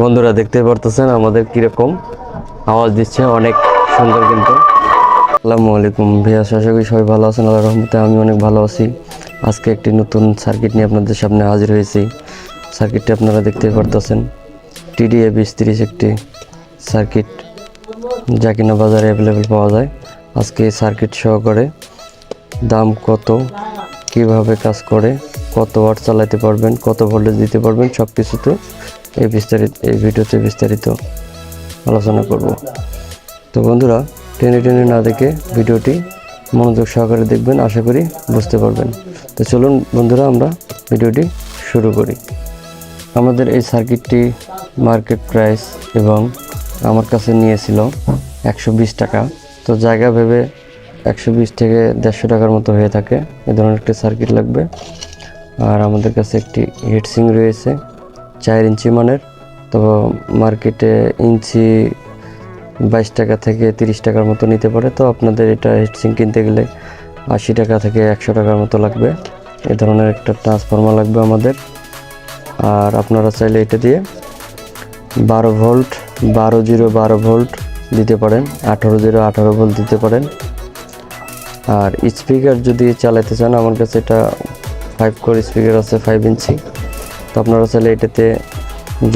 বন্ধুরা দেখতে পারতেছেন আমাদের কিরকম আওয়াজ দিচ্ছে, অনেক সুন্দর। কিন্তু আসসালামু আলাইকুম ভাইয়া, আশা করি সবাই ভালো আছেন। আল্লাহর রহমতে আমি অনেক ভালো আছি। আজকে একটি নতুন সার্কিট নিয়ে আপনাদের সামনে হাজির হয়েছি। সার্কিটটি আপনারা দেখতে পারতেছেন TDA2030 একটি সার্কিট, যা কিনা বাজারে অ্যাভেলেবেল পাওয়া যায়। আজকে এই সার্কিট সহকারে দাম কত, কিভাবে কাজ করে, কত ওয়াট চালাতে পারবেন, কত ভোল্টেজ দিতে পারবেন, সব কিছুতে এই ভিডিওতে বিস্তারিত আলোচনা করব। তো বন্ধুরা, টেনে টেনে না দেখে ভিডিওটি মনোযোগ সহকারে দেখবেন, আশা করি বুঝতে পারবেন। তো চলুন বন্ধুরা, আমরা ভিডিওটি শুরু করি। আমাদের এই সার্কিটটি মার্কেট প্রাইস এবং আমার কাছে নিয়েছিল 120 টাকা। তো জায়গা ভেবে 120 থেকে 150 টাকার মতো হয়ে থাকে। এ ধরনের একটি সার্কিট লাগবে। আর আমাদের কাছে একটি হিটসিং রয়েছে 4 ইঞ্চি মানের। তো মার্কেটে ইঞ্চি 22 টাকা থেকে 30 টাকার মতো নিতে পারে। তো আপনাদের এটা হিটসিং কিনতে গেলে 80 টাকা থেকে 100 টাকার মতো লাগবে। এ ধরনের একটা ট্রান্সফর্মার লাগবে আমাদের। আর আপনারা চাইলে এটা দিয়ে 12 ভোল্ট 12 ভোল্ট দিতে পারেন, 18 ভোল্ট দিতে পারেন। আর স্পিকার যদি চালাতে চান, আমার কাছে এটা 5 কোর স্পিকার আছে 5 ইঞ্চি। তো আপনারা চাইলে এটাতে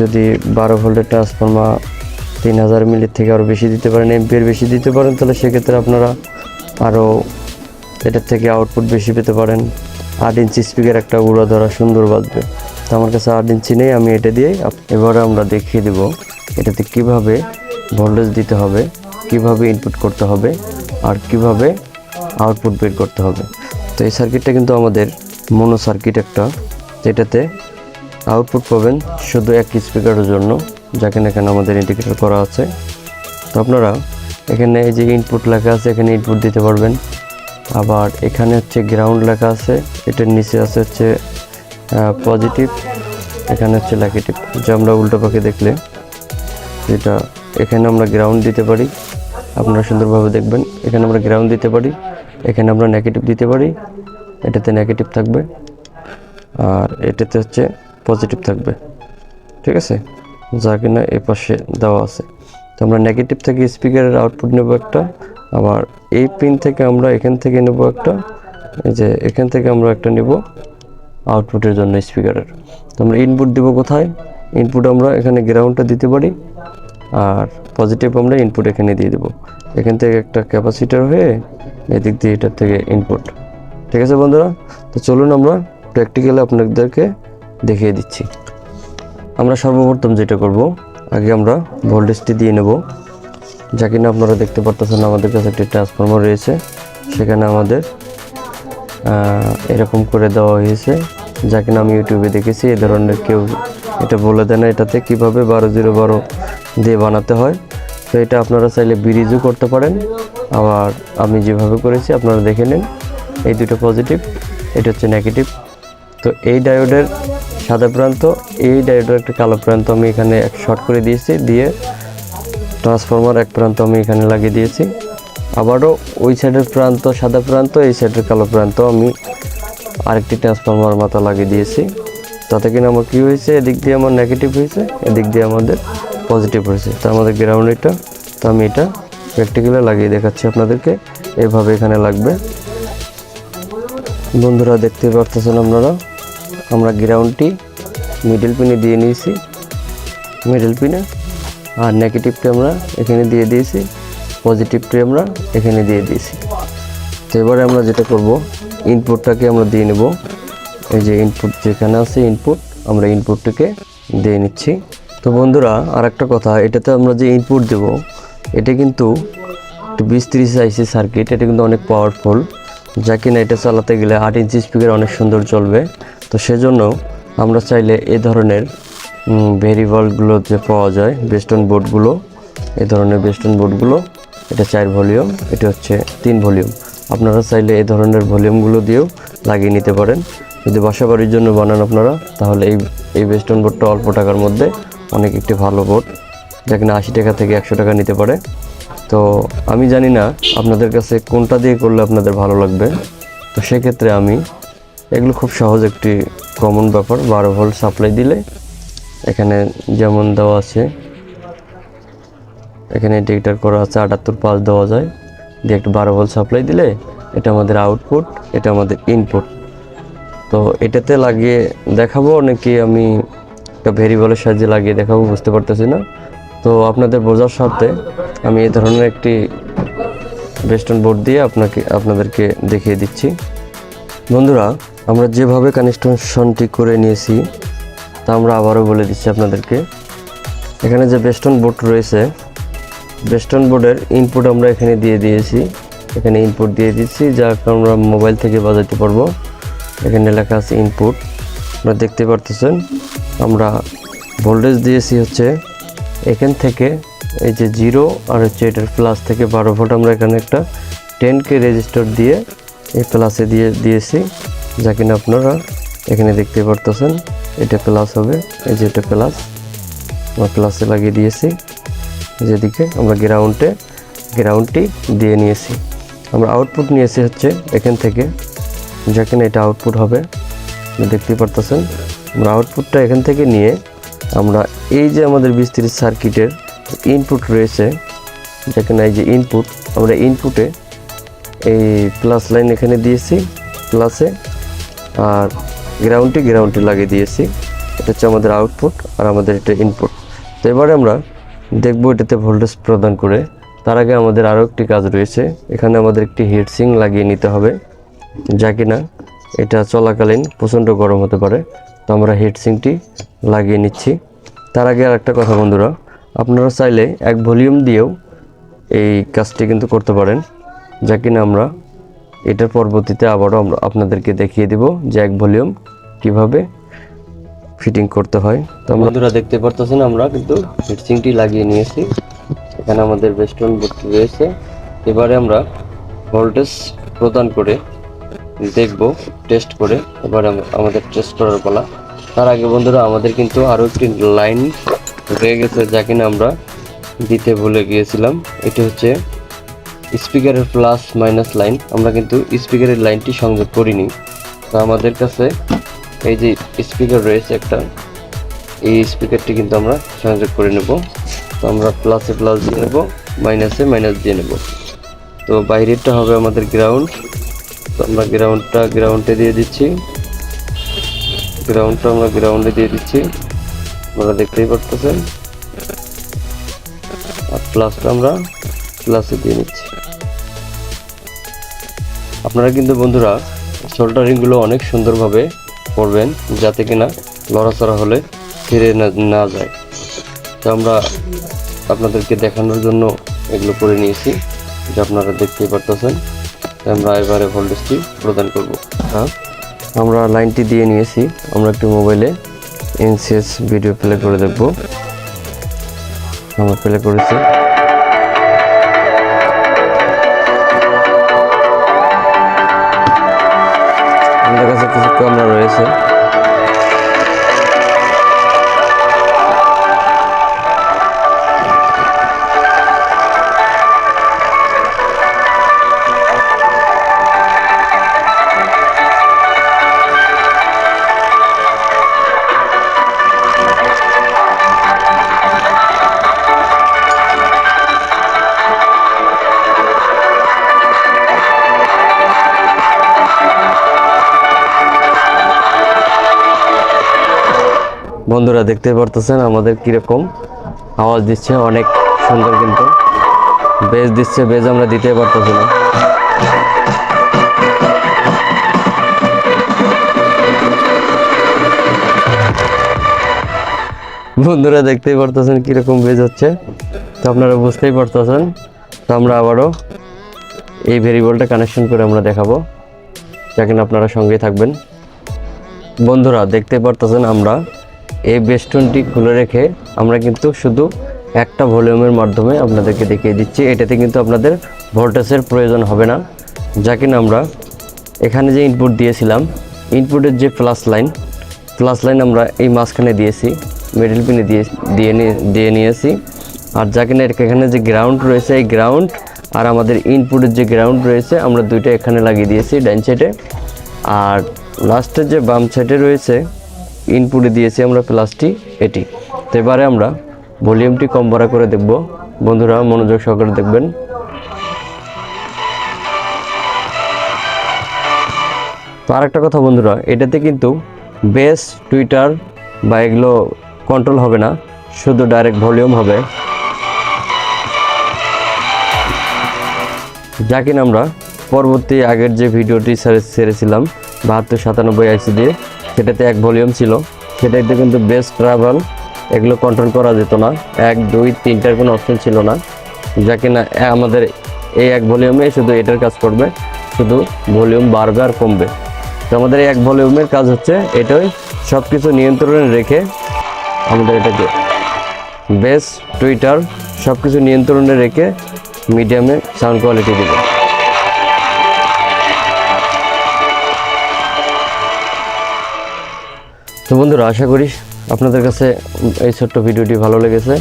যদি 12 ভোল্টের ট্রান্সফর্মার 3000 মিলির থেকে আরও বেশি দিতে পারেন, এমপিয়ার বেশি দিতে পারেন, তাহলে সেক্ষেত্রে আপনারা আরও এটার থেকে আউটপুট বেশি পেতে পারেন। 8 ইঞ্চি স্পিকার একটা উড়া ধরা সুন্দর বাজবে। তো আমার কাছে 8 ইঞ্চি নেই, আমি এটা দিয়েই এবারে আমরা দেখিয়ে দেব এটাতে কিভাবে ভোল্টেজ দিতে হবে, কিভাবে ইনপুট করতে হবে, আর কিভাবে আউটপুট বের করতে হবে। তো এই সার্কিটটা কিন্তু আমাদের মোনো সার্কিট একটা, যেটাতে আউটপুট পাবেন শুধু এক স্পিকারের জন্য, যাকে এখানে আমাদের ইন্ডিকেটর করা আছে। তো আপনারা এখানে এই যে ইনপুট লেখা আছে, এখানে ইনপুট দিতে পারবেন। আবার এখানে হচ্ছে গ্রাউন্ড লেখা আছে, এটার নিচে আছে হচ্ছে পজিটিভ, এখানে হচ্ছে নেগেটিভ। যে আমরা উল্টো পাখি দেখলে এটা, এখানে আমরা গ্রাউন্ড দিতে পারি। আপনারা সুন্দরভাবে দেখবেন, এখানে আমরা গ্রাউন্ড দিতে পারি, এখানে আমরা নেগেটিভ দিতে পারি। এটাতে নেগেটিভ থাকবে আর এটাতে হচ্ছে পজিটিভ থাকবে, ঠিক আছে, যা কিনা এ পাশে দেওয়া আছে। তো আমরা নেগেটিভ থেকে স্পিকারের আউটপুট নেব একটা, আবার এই পিন থেকে আমরা এখান থেকে নেব একটা, এই যে এখান থেকে আমরা একটা নেব আউটপুটের জন্য স্পিকারের। তো আমরা ইনপুট দেব কোথায়? ইনপুট আমরা এখানে গ্রাউন্ডটা দিতে পারি, আর পজিটিভ আমরা ইনপুট এখানে দিয়ে দেবো। এখান থেকে একটা ক্যাপাসিটার হয়ে এদিক দিয়ে এটার থেকে ইনপুট, ঠিক আছে বন্ধুরা। তো চলুন আমরা প্র্যাকটিক্যালি আপনাদেরকে দেখিয়ে দিচ্ছি। আমরা সর্বপ্রথম যেটা করব, আগে আমরা ভোল্টেজটি দিয়ে নেব। যা কিনা আপনারা দেখতে পারতেছেন আমাদের কাছে একটি ট্রান্সফর্মার রয়েছে, সেখানে আমাদের এরকম করে দেওয়া হয়েছে, যা কিনা আমি ইউটিউবে দেখেছি। এ ধরনের কেউ এটা বলে দেয় না এটাতে কীভাবে 12 দিয়ে বানাতে হয়। তো এটা আপনারা চাইলে ব্রিজও করতে পারেন, আবার আমি যেভাবে করেছি আপনারা দেখে নিন। এই দুটো পজিটিভ, এটা হচ্ছে নেগেটিভ। তো এই ডায়োডের সাদা প্রান্ত, এই ডায়োডের একটা কালো প্রান্ত আমি এখানে শর্ট করে দিয়েছি, দিয়ে ট্রান্সফর্মার এক প্রান্ত আমি এখানে লাগিয়ে দিয়েছি। আবারও ওই সাইডের প্রান্ত সাদা প্রান্ত, এই সাইডের কালো প্রান্ত আমি আরেকটি ট্রান্সফর্মার মাথা লাগিয়ে দিয়েছি। তাতে কিনা আমার কী হয়েছে, এদিক দিয়ে আমার নেগেটিভ হয়েছে, এদিক দিয়ে আমাদের পজিটিভ হয়েছে। তো আমাদের গ্রাউন্ড এটা, তো আমি এটা প্র্যাকটিক্যালি লাগিয়ে দেখাচ্ছি আপনাদেরকে। এভাবে এখানে লাগবে। বন্ধুরা দেখতে পারতেছেন আপনারা, আমরা গ্রাউন্ডটি মিডল পিনে দিয়ে নিয়েছি, মিডল পিনে, আর নেগেটিভটি আমরা এখানে দিয়ে দিয়েছি, পজিটিভটি আমরা এখানে দিয়ে দিয়েছি। তো এবারে আমরা যেটা করব, ইনপুটটাকে আমরা দিয়ে নেব। এই যে ইনপুট যেখানে আছে ইনপুট, আমরা ইনপুটটাকে দিয়ে নিচ্ছি। তো বন্ধুরা আরেকটা কথা, এটাতে আমরা যে ইনপুট দেব, এটা কিন্তু 2030 আইসি সার্কিট, এটা কিন্তু অনেক পাওয়ারফুল, যা কিনা এটা চালাতে গেলে 8 ইঞ্চি স্পিকার অনেক সুন্দর চলবে। তো সেজন্য আমরা চাইলে এই ধরনের ভেরিয়েবলগুলো যে পাওয়া যায়, বেস্টন বোর্ডগুলো, এই ধরনের বেস্টন বোর্ডগুলো, এটা 4 ভলিউম, এটা হচ্ছে 3 ভলিউম। আপনারা চাইলে এই ধরনের ভলিউমগুলো দিয়েও লাগিয়ে নিতে পারেন। যদি বাসা বাড়ির জন্য বানান আপনারা, তাহলে এই বেস্টন বোর্ডটা অল্প টাকার মধ্যে অনেক একটি ভালো বোর্ড, যা কিনা 80 টাকা থেকে 100 টাকা নিতে পারে। তো আমি জানি না আপনাদের কাছে কোনটা দিয়ে করলে আপনাদের ভালো লাগবে। তো সেক্ষেত্রে আমি এগুলো খুব সহজ একটি কমন ব্যাপার, 12 ভোল্ট সাপ্লাই দিলে এখানে যেমন দেওয়া আছে, এখানে ইন্ডিকেটর করা আছে 78 দেওয়া যায় দিয়ে একটা 12 ভোল্ট সাপ্লাই দিলে এটা আমাদের আউটপুট, এটা আমাদের ইনপুট। তো এটাতে লাগিয়ে দেখাবো নাকি আমি একটা ভেরিয়েবলের সাহায্যে লাগিয়ে দেখাবো বুঝতে পারতেছি না। তো আপনাদের বোঝার স্বার্থে আমি এই ধরনের একটি বেস্টন বোর্ড দিয়ে আপনাদেরকে দেখিয়ে দিচ্ছি। বন্ধুরা, আমরা যেভাবে কানেকশনটি করে নিয়েছি তা আমরা আবারও বলে দিচ্ছি আপনাদেরকে। এখানে যে বেস্টন বোর্ড রয়েছে, বেস্টন বোর্ডের ইনপুট আমরা এখানে দিয়ে দিয়েছি, এখানে ইনপুট দিয়ে দিচ্ছি যা আমরা মোবাইল থেকে বাজাতে পারবো। এখানে লেখা আছে ইনপুট, আপনারা দেখতে পারতেছেন। আমরা ভোল্টেজ দিয়েছি হচ্ছে এখান থেকে এই যে 0 আর হচ্ছে এটার প্লাস থেকে 12 ভোল্ট আমরা এখানে একটা 10K রেজিস্টার দিয়ে এই প্লাসে দিয়েছি, যা কিনা আপনারা এখানে দেখতে পারতেছেন। এটা প্লাস হবে, এই যে এটা প্লাস, আমরা প্লাসে লাগিয়ে দিয়েছি। যেদিকে আমরা গ্রাউন্ডটি দিয়ে নিয়েছি। আমরা আউটপুট নিয়েছি হচ্ছে এখান থেকে, যা কিনা এটা আউটপুট হবে, দেখতে পারতেছেন। আমরা আউটপুটটা এখান থেকে নিয়ে আমরা এই যে আমাদের 20-30 সার্কিটের ইনপুট রয়েছে, যা কিনা এই যে ইনপুট, আমরা ইনপুটে এই প্লাস লাইন এখানে দিয়েছি প্লাসে, আর গ্রাউন্ডটি লাগিয়ে দিয়েছি। এটা হচ্ছে আমাদের আউটপুট আর আমাদের এটা ইনপুট। তো এবারে আমরা দেখবো এটাতে ভোল্টেজ প্রদান করে। তার আগে আমাদের আরও একটি কাজ রয়েছে, এখানে আমাদের একটি হিটসিং লাগিয়ে নিতে হবে, যা কিনা এটা চলাকালীন প্রচণ্ড গরম হতে পারে। তো আমরা হিটসিংটি লাগিয়ে নিচ্ছি। তার আগে আর একটা কথা বন্ধুরা, আপনারা চাইলে এক ভলিউম দিয়েও এই কাজটি কিন্তু করতে পারেন, যা কিনা আমরা এটার পরবর্তীতে আবারও আমরা আপনাদেরকে দেখিয়ে দিব যে এক ভলিউম কিভাবে ফিটিং করতে হয়। তো বন্ধুরা দেখতে পারতেছেন আমরা কিন্তু হিটসিংটি লাগিয়ে নিয়েছি। এখানে আমাদের বেস্টন বোর্ড রয়েছে। এবারে আমরা ভোল্টেজ প্রদান করে দেখব, টেস্ট করে। এবারে আমাদের টেস্ট করার পালা। তার আগে বন্ধুরা আমাদের কিন্তু আরও একটি লাইন রয়ে গেছে, যা কিনা আমরা দিতে ভুলে গিয়েছিলাম। এটি হচ্ছে স্পিকারের প্লাস মাইনাস লাইন। আমরা কিন্তু স্পিকারের লাইনটি সংযোগ করিনি। তো আমাদের কাছে এই যে স্পিকার রয়েছে একটা, এই স্পিকারটি কিন্তু আমরা সংযোগ করে নেব। তো আমরা প্লাসে প্লাস দিয়ে নেব, মাইনাসে মাইনাস দিয়ে নেব। তো বাইরেরটা হবে আমাদের গ্রাউন্ড। তো আমরা গ্রাউন্ডে দিয়ে দিচ্ছি, আমরা গ্রাউন্ডে দিয়ে দিচ্ছি, আপনারা দেখতেই পারতেছেন। আর প্লাসটা আমরা প্লাসে দিয়ে নিচ্ছি। আপনারা কিন্তু বন্ধুরা সোল্ডারিংগুলো অনেক সুন্দরভাবে করবেন, যাতে কিনা লড়াচড়া হলে ছিঁড়ে না যায়। তো আমরা আপনাদেরকে দেখানোর জন্য এগুলো করে নিয়েছি, যা আপনারা দেখতেই পারতেছেন। আমরা এবারে ভোল্টেজটি প্রদান করব। আমরা লাইনটি দিয়ে নিয়েছি। আমরা একটি মোবাইলে এনসিএস ভিডিও প্লে করে দেখব। আমরা প্লে করেছি। আমাদের কাছে কিছু ক্যামেরা রয়েছে। বন্ধুরা দেখতে পারতেছেন আমাদের কিরকম আওয়াজ দিচ্ছে, অনেক সুন্দর কিন্তু বেজ দিচ্ছে। বেজ আমরা দিতে পারতেছি না। বন্ধুরা দেখতেই পারতেছেন কিরকম বেজ হচ্ছে, তো আপনারা বুঝতেই পারতেছেন। তো আমরা আবারও এই ভেরিয়েবলটা কানেকশন করে আমরা দেখাবো, যাকে আপনারা সঙ্গেই থাকবেন। বন্ধুরা দেখতে পারতেছেন আমরা এই বেস্টনটি খুলে রেখে আমরা কিন্তু শুধু একটা ভলিউমের মাধ্যমে আপনাদেরকে দেখিয়ে দিচ্ছি। এটাতে কিন্তু আপনাদের ভোল্টেজের প্রয়োজন হবে না, যা কিনা আমরা এখানে যে ইনপুট দিয়েছিলাম, ইনপুটের যে প্লাস লাইন আমরা এই মাঝখানে দিয়েছি, মিডল পিনে দিয়ে নিয়েছি। আর যা কিনা এখানে যে গ্রাউন্ড রয়েছে, এই গ্রাউন্ড আর আমাদের ইনপুটের যে গ্রাউন্ড রয়েছে আমরা দুইটা এখানে লাগিয়ে দিয়েছি ডাইন সাইডে। আর লাস্টের যে বাম সাইডে রয়েছে ইনপুটে দিয়েছি আমরা প্লাসটি এটি। তো এবারে আমরা ভলিউমটি কম বাড়া করে দেখব। বন্ধুরা মনোযোগ সহকারে দেখবেন। তো আরেকটা কথা বন্ধুরা, এটাতে কিন্তু বেস, টুইটার বা এগুলো কন্ট্রোল হবে না, শুধু ডাইরেক্ট ভলিউম হবে, যা কিনা আমরা পরবর্তী আগের যে ভিডিওটি ছেড়েছিলাম 7297 আইসি দিয়ে, সেটাতে এক ভলিউম ছিল, সেটাতে কিন্তু বেস, ট্রাভেল এগুলো কন্ট্রোল করা যেত না, 1 2 3টার কোনো অপশন ছিল না, যা কিনা আমাদের এই এক ভলিউমে শুধু এটার কাজ করবে, শুধু ভলিউম বাড়বে আর কমবে। তো আমাদের এই এক ভলিউমের কাজ হচ্ছে এটাই সব কিছু নিয়ন্ত্রণে রেখে আমাদের এটাকে বেস, টুইটার সব কিছু নিয়ন্ত্রণে রেখে মিডিয়ামে সাউন্ড কোয়ালিটি দেবে। তো বন্ধুরা আশা করি আপনাদের কাছে এই ছোট্ট ভিডিওটি ভালো লেগেছে।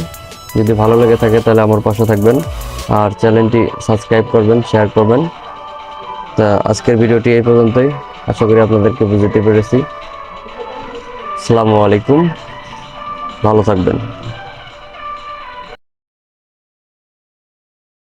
যদি ভালো লেগে থাকে তাহলে আমার পাশে থাকবেন আর চ্যানেলটি সাবস্ক্রাইব করবেন, শেয়ার করবেন। তা আজকের ভিডিওটি এই পর্যন্তই, আশা করি আপনাদেরকে বুঝতে পেরেছি। আসসালামু আলাইকুম, ভালো থাকবেন।